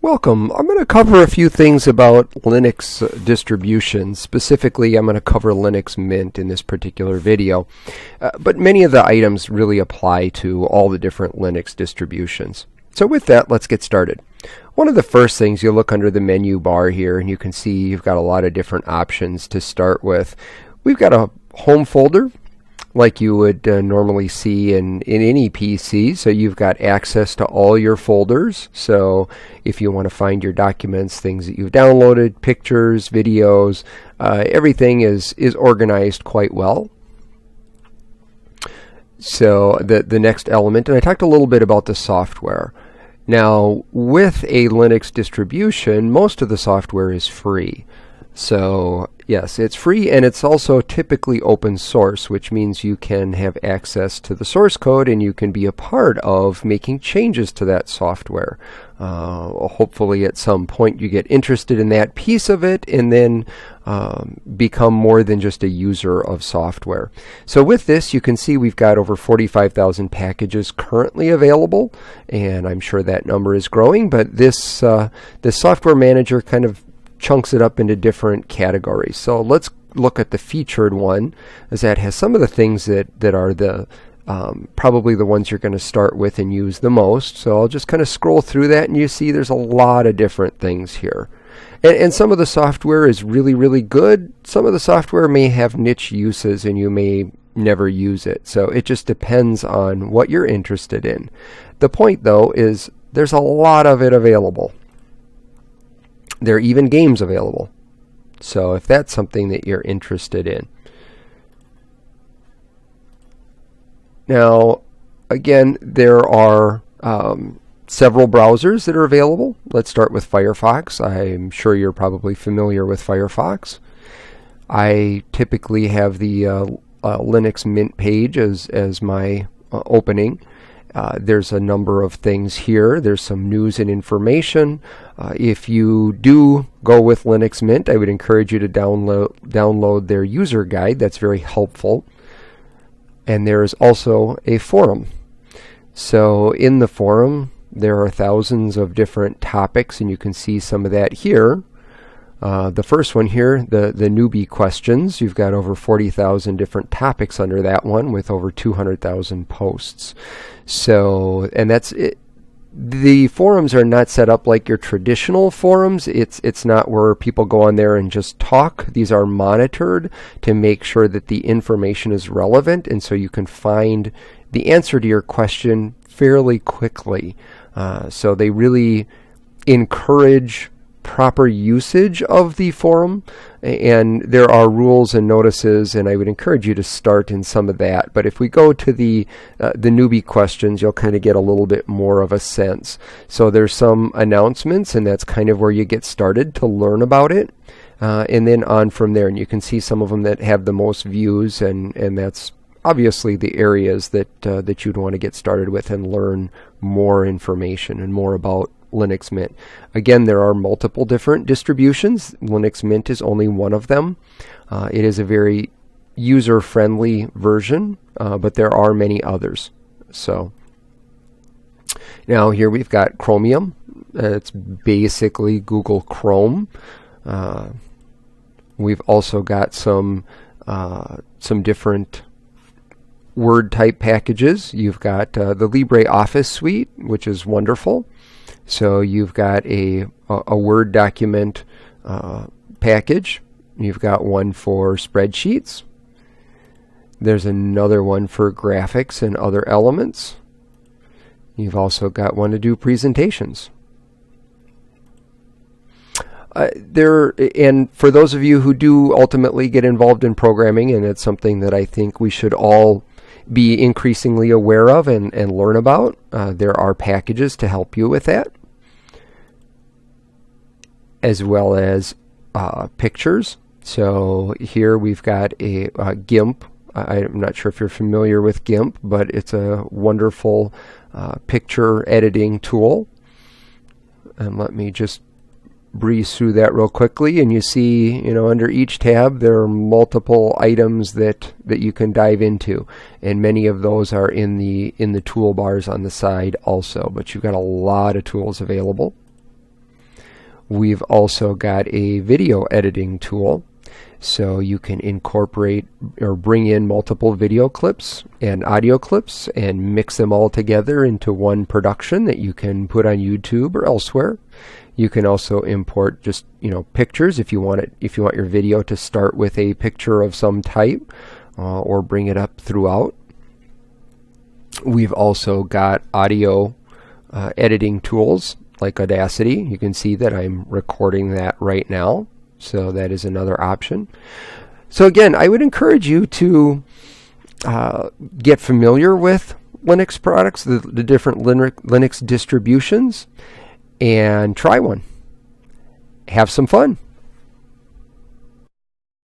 Welcome. I'm going to cover a few things about Linux distributions. Specifically, I'm going to cover Linux Mint in this particular video. But many of the items really apply to all the different Linux distributions. So with that, let's get started. One of the first things, you look under the menu bar here, and you can see you've got a lot of different options to start with. We've got a home folder, like you would normally see in any PC. So you've got access to all your folders. So if you want to find your documents, things that you've downloaded, pictures, videos, everything is organized quite well. So the next element, and I talked a little bit about the software. Now, with a Linux distribution, most of the software is free. So yes, it's free, and it's also typically open source, which means you can have access to the source code and you can be a part of making changes to that software. Hopefully at some point you get interested in that piece of it and then become more than just a user of software. So with this, you can see we've got over 45,000 packages currently available, and I'm sure that number is growing, but this software manager kind of chunks it up into different categories. So let's look at the featured one, as that has some of the things that are the probably the ones you're going to start with and use the most. So I'll just kind of scroll through that, and you see there's a lot of different things here. And some of the software is really, really good. Some of the software may have niche uses and you may never use it. So it just depends on what you're interested in. The point, though, is there's a lot of it available. There are even games available. So if that's something that you're interested in. Now, again, there are several browsers that are available. Let's start with Firefox. I'm sure you're probably familiar with Firefox. I typically have the Linux Mint page as my opening. There's a number of things here. There's some news and information. If you do go with Linux Mint, I would encourage you to download their user guide. That's very helpful. And there is also a forum. So in the forum, there are thousands of different topics, and you can see some of that here. The first one here, the newbie questions, you've got over 40,000 different topics under that one with over 200,000 posts. So, and that's it. The forums are not set up like your traditional forums. It's not where people go on there and just talk. These are monitored to make sure that the information is relevant, and so you can find the answer to your question fairly quickly. So they really encourage proper usage of the forum, and there are rules and notices, and I would encourage you to start in some of that. But if we go to the newbie questions, you'll kind of get a little bit more of a sense. So there's some announcements, and that's kind of where you get started to learn about it, and then on from there. And you can see some of them that have the most views, and that's obviously the areas that you'd want to get started with and learn more information and more about Linux Mint. Again, there are multiple different distributions. Linux Mint is only one of them. It is a very user-friendly version, but there are many others. So now here we've got Chromium. It's basically Google Chrome. We've also got some different Word type packages. You've got the LibreOffice suite, which is wonderful. So you've got a Word document package. You've got one for spreadsheets. There's another one for graphics and other elements. You've also got one to do presentations. And for those of you who do ultimately get involved in programming, and it's something that I think we should all be increasingly aware of and learn about, there are packages to help you with that, as well as pictures. So here we've got a GIMP. I'm not sure if you're familiar with GIMP, but it's a wonderful picture editing tool. And let me just breeze through that real quickly, and you see, under each tab there are multiple items that you can dive into, and many of those are in the toolbars on the side also, but you've got a lot of tools available. We've also got a video editing tool, so you can incorporate or bring in multiple video clips and audio clips and mix them all together into one production that you can put on YouTube or elsewhere. You can also import just, pictures if you want your video to start with a picture of some type, or bring it up throughout. We've also got audio editing tools like Audacity. You can see that I'm recording that right now, so that is another option. So again, I would encourage you to get familiar with Linux products, the different Linux distributions, and try one. Have some fun.